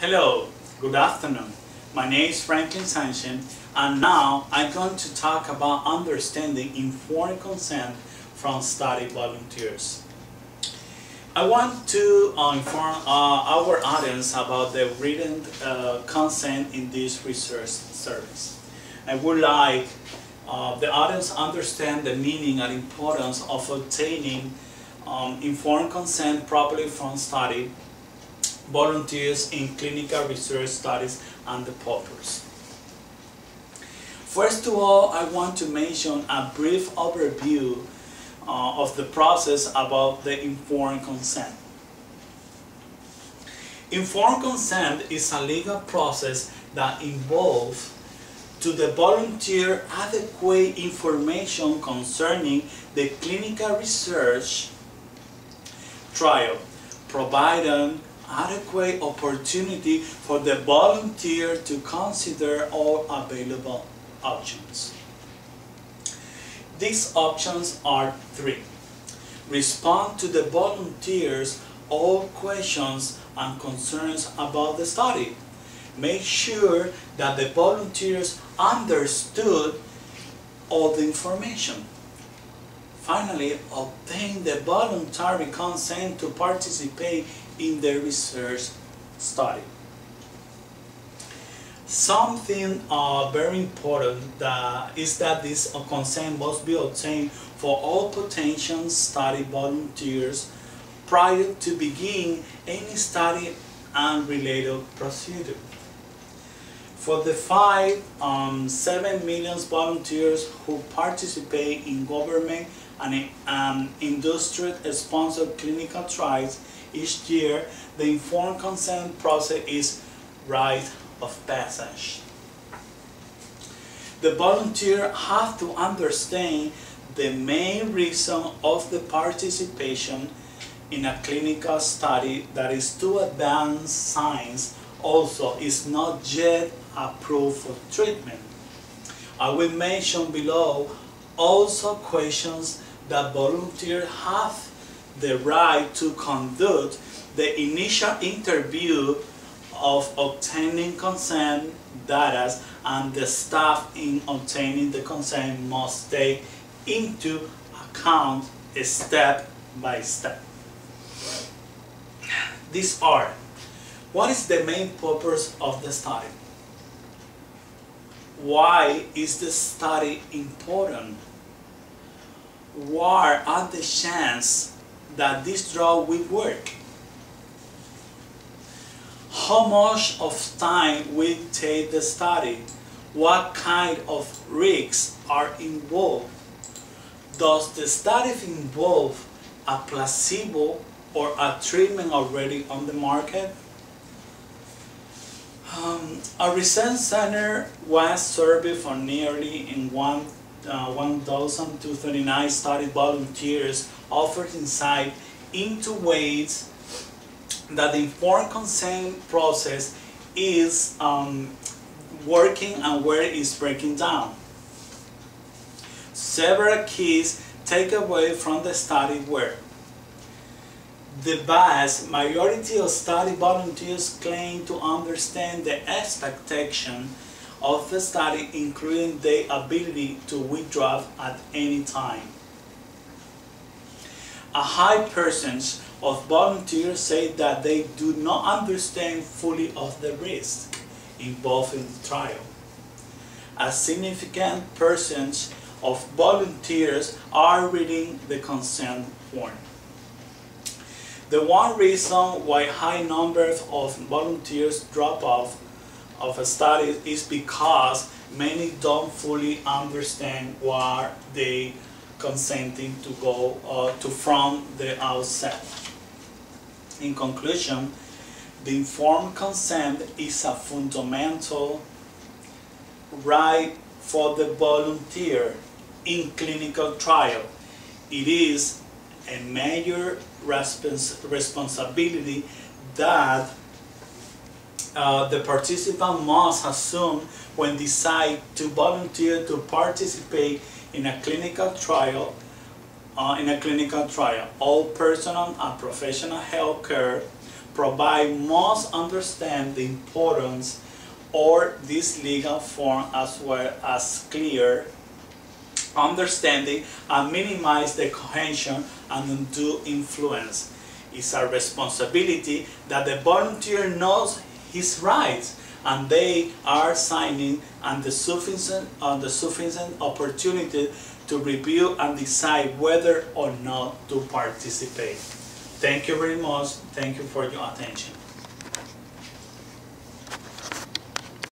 Hello, good afternoon. My name is Franklin Sanchez, and now I'm going to talk about understanding informed consent from study volunteers. I want to inform our audience about the written consent in this research service. I would like the audience to understand the meaning and importance of obtaining informed consent properly from study volunteers in clinical research studies and the purpose. First of all, I want to mention a brief overview of the process about the informed consent. Informed consent is a legal process that involves to the volunteer adequate information concerning the clinical research trial, providing adequate opportunity for the volunteer to consider all available options. These options are three. Respond to the volunteers all questions and concerns about the study. Make sure that the volunteers understood all the information. Finally, obtain the voluntary consent to participate in the research study. Something very important is that this consent must be obtained for all potential study volunteers prior to begin any study and related procedure. For the 7 million volunteers who participate in government and industry-sponsored clinical trials each year, the informed consent process is rite of passage. The volunteer have to understand the main reason of the participation in a clinical study that is to advance science, also is not yet approved for treatment. I will mention below also questions that volunteers have the right to conduct the initial interview of obtaining consent data, and the staff in obtaining the consent must take into account step by step. These are: what is the main purpose of the study? Why is the study important? What are the chances that this drug will work? How much of time will take the study? What kind of risks are involved? Does the study involve a placebo or a treatment already on the market? A research center was surveyed for nearly 1,239 study volunteers, offered insight into ways that the informed consent process is working and where it is breaking down. Several keys takeaways from the study were: the vast majority of study volunteers claim to understand the expectation of the study, including the ability to withdraw at any time. A high percentage of volunteers say that they do not understand fully of the risk involved in the trial. A significant percentage of volunteers are reading the consent form. The one reason why high numbers of volunteers drop off of a study is because many don't fully understand what they consenting to go to from the outset. In conclusion, the informed consent is a fundamental right for the volunteer in clinical trial. It is a major responsibility that the participant must assume when decide to volunteer to participate in a clinical trial. All personnel and professional health care provide must understand the importance or this legal form as well as clear understanding and minimize the cohesion and undue influence. It's a responsibility that the volunteer knows his rights and they are signing and the sufficient opportunity to review and decide whether or not to participate. Thank you very much. Thank you for your attention.